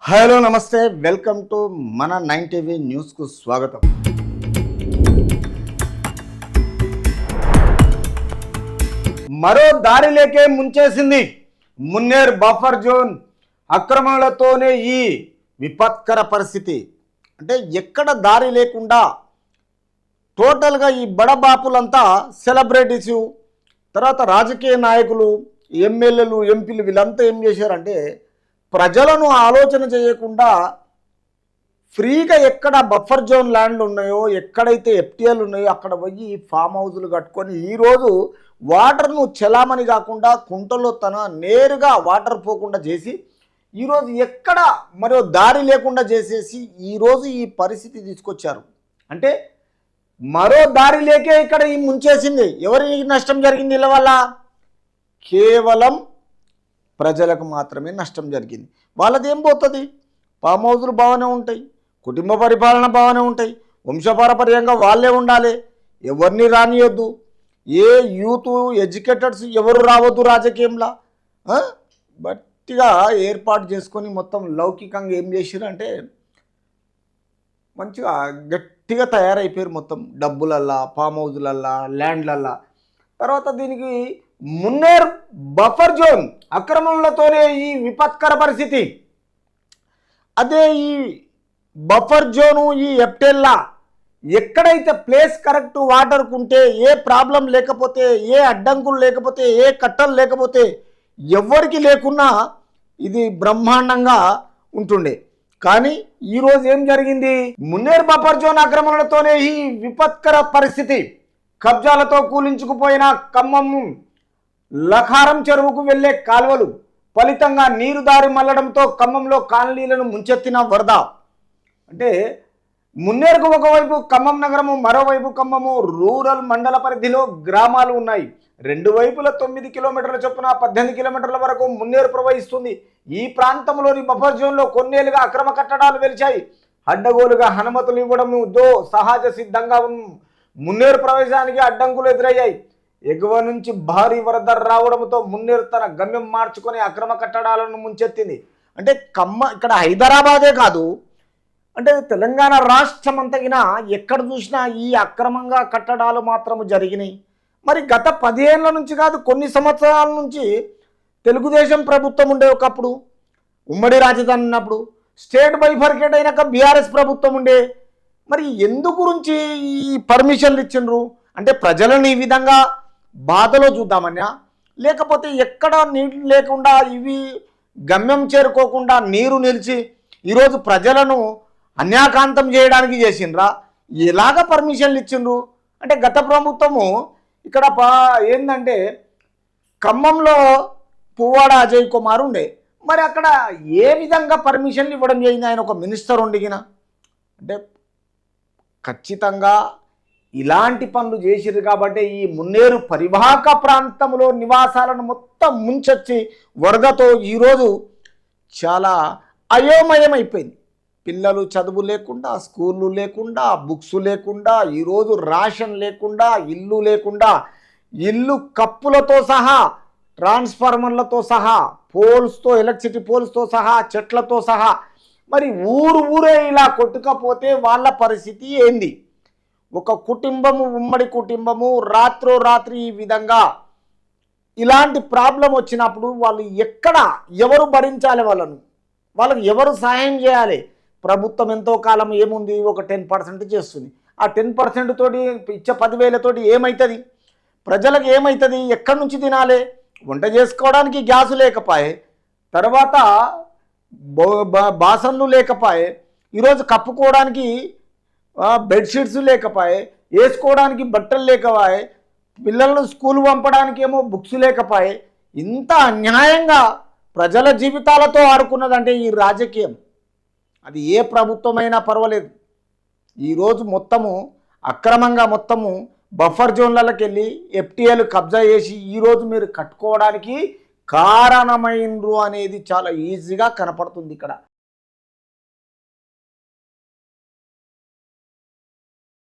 Hello నమస్తే, welcome to మన 9 TV న్యూస్కు స్వాగతం. మరో దారిలేకే ముంచేసింది మున్నేర్ బఫర్ జోన్. అక్రమాలతోనే ఈ విపత్కర పరిస్థితి. అంటే ఎక్కడ దారి లేకుండా టోటల్గా ఈ బడబాపులంతా సెలబ్రిటీసు, తర్వాత రాజకీయ నాయకులు, ఎమ్మెల్యేలు, ఎంపీలు వీళ్ళంతా ఏం చేశారంటే ప్రజలను ఆలోచన చేయకుండా ఫ్రీగా ఎక్కడ బఫర్ జోన్ ల్యాండ్లు ఉన్నాయో, ఎక్కడైతే ఎఫ్టీఎల్ ఉన్నాయో అక్కడ పోయి ఫామ్ హౌజులు కట్టుకొని ఈరోజు వాటర్ను చలామణి కాకుండా కుంటలో నేరుగా వాటర్ పోకుండా చేసి ఈరోజు ఎక్కడ మరో దారి లేకుండా చేసేసి ఈరోజు ఈ పరిస్థితి తీసుకొచ్చారు. అంటే మరో దారి లేకే ఇక్కడ ఈ ముంచేసింది. ఎవరికి నష్టం జరిగింది ఇలా వల్ల? కేవలం ప్రజలకు మాత్రమే నష్టం జరిగింది. వాళ్ళది ఏం పోతుంది? ఫామ్ హౌజులు బాగానే ఉంటాయి, కుటుంబ పరిపాలన బాగానే ఉంటాయి, వంశపారపర్యంగా వాళ్ళే ఉండాలి, ఎవరిని రానియొద్దు, ఏ యూత్ ఎడ్యుకేటెడ్స్ ఎవరు రావద్దు రాజకీయంలో. గట్టిగా ఏర్పాటు చేసుకొని మొత్తం లౌకికంగా ఏం చేసిరంటే మంచిగా గట్టిగా తయారైపోయారు. మొత్తం డబ్బులల్లా, ఫామ్ హౌజులల్లా, ల్యాండ్లల్లా. తర్వాత దీనికి మున్నేర్ బఫర్ జోన్ అక్రమణలతోనే ఈ విపత్కర పరిస్థితి. అదే ఈ బఫర్ జోను, ఈ ఎఫ్టెల్లా ఎక్కడైతే ప్లేస్ కరెక్ట్ వాటర్కు ఉంటే, ఏ ప్రాబ్లం లేకపోతే, ఏ అడ్డంకులు లేకపోతే, ఏ కట్టలు లేకపోతే, ఎవరికి లేకున్నా ఇది బ్రహ్మాండంగా ఉంటుండే. కానీ ఈరోజు ఏం జరిగింది? మున్నేర్ బఫర్ జోన్ ఆక్రమణలతోనే ఈ విపత్కర పరిస్థితి. కబ్జాలతో కూలించుకుపోయిన ఖమ్మం లఖారం చెరువుకు వెళ్లే కాలువలు ఫలితంగా నీరు దారి మళ్లడంతో ఖమ్మంలో కాలనీలను ముంచెత్తిన వరద. అంటే మున్నేరుకు ఒకవైపు ఖమ్మం నగరము, మరోవైపు ఖమ్మము రూరల్ మండల పరిధిలో గ్రామాలు ఉన్నాయి. రెండు వైపుల 9 కిలోమీటర్ల చొప్పున 18 కిలోమీటర్ల వరకు మున్నేరు ప్రవహిస్తుంది. ఈ ప్రాంతంలోని బఫర్ జోన్లో కొన్నేళ్లుగా అక్రమ కట్టడాలు వెలిచాయి. అడ్డగోలుగా అనుమతులు ఇవ్వడంతో సహజ సిద్ధంగా మున్నేరు ప్రవేశానికి అడ్డంకులు ఎదురయ్యాయి. ఎగువ నుంచి భారీ వరద రావడంతో మున్నేరు తన గమ్యం మార్చుకొని అక్రమ కట్టడాలను ముంచెత్తింది. అంటే ఇక్కడ హైదరాబాదే కాదు, అంటే తెలంగాణ రాష్ట్రం అంతగినా ఎక్కడ చూసినా ఈ అక్రమంగా కట్టడాలు మాత్రము జరిగినాయి. మరి గత 10 ఏళ్ల నుంచి కాదు, కొన్ని సంవత్సరాల నుంచి తెలుగుదేశం ప్రభుత్వం ఉండే ఒకప్పుడు, ఉమ్మడి రాజధాని ఉన్నప్పుడు, స్టేట్ బైఫర్కేట్ అయినాక బీఆర్ఎస్ ప్రభుత్వం ఉండే. మరి ఎందు గురించి ఈ పర్మిషన్లు ఇచ్చిండ్రు? అంటే ప్రజలను ఈ విధంగా బాధలో చూద్దామన్నా, లేకపోతే ఎక్కడ నీళ్ళు లేకుండా ఇవి గమ్యం చేరుకోకుండా నీరు నిలిచి ఈరోజు ప్రజలను అన్యాకాంతం చేయడానికి చేసిండ్రా? ఎలాగ పర్మిషన్లు ఇచ్చిండ్రు? అంటే గత ప్రభుత్వము ఇక్కడ ఏంటంటే ఖమ్మంలో పువ్వాడ అజయ్ కుమార్ ఉండే, మరి అక్కడ ఏ విధంగా పర్మిషన్లు ఇవ్వడం జరిగింది? ఆయన ఒక మినిస్టర్ ఉండిగిన. అంటే ఖచ్చితంగా ఇలాంటి పనులు చేసిరు కాబట్టి ఈ మున్నేరు పరివాహక ప్రాంతంలో నివాసాలను మొత్తం ముంచొచ్చి వరదతో ఈరోజు చాలా అయోమయం అయిపోయింది. పిల్లలు చదువు లేకుండా, స్కూళ్ళు లేకుండా, బుక్స్ లేకుండా, ఈరోజు రేషన్ లేకుండా, ఇల్లు లేకుండా, ఇల్లు కప్పులతో సహా, ట్రాన్స్ఫార్మర్లతో సహా, పోల్స్తో, ఎలక్ట్రిసిటీ పోల్స్తో సహా, చెట్లతో సహా, మరి ఊరే ఇలా కొట్టుకపోతే వాళ్ళ పరిస్థితి ఏంది? ఒక కుటుంబము, ఉమ్మడి కుటుంబము రాత్రి ఈ విధంగా ఇలాంటి ప్రాబ్లం వచ్చినప్పుడు వాళ్ళు ఎవరు భరించాలి? వాళ్ళకి ఎవరు సహాయం చేయాలి? ప్రభుత్వం ఎంతో కాలం ఏముంది, ఒక 10% చేస్తుంది. ఆ 10% తోటి ఇచ్చే 10,000 తోటి ఏమవుతుంది? ప్రజలకు ఏమవుతుంది? ఎక్కడి నుంచి తినాలి? వంట చేసుకోవడానికి గ్యాసు లేకపోయే, తర్వాత బాసన్లు లేకపోయే, ఈరోజు కప్పుకోవడానికి బెడ్షీట్స్ లేకపోయే, వేసుకోవడానికి బట్టలు లేకపోయే, పిల్లలను స్కూల్ పంపడానికి ఏమో బుక్స్ లేకపోయే, ఇంత అన్యాయంగా ప్రజల జీవితాలతో ఆడుకున్నదంటే ఈ రాజకీయం. అది ఏ ప్రభుత్వమైనా పర్వాలేదు. ఈరోజు మొత్తము అక్రమంగా మొత్తము బఫర్ జోన్లకి వెళ్ళి ఎఫ్టీఎల్ కబ్జా చేసి ఈరోజు మీరు కట్టుకోవడానికి కారణమైనరు అనేది చాలా ఈజీగా కనపడుతుంది ఇక్కడ.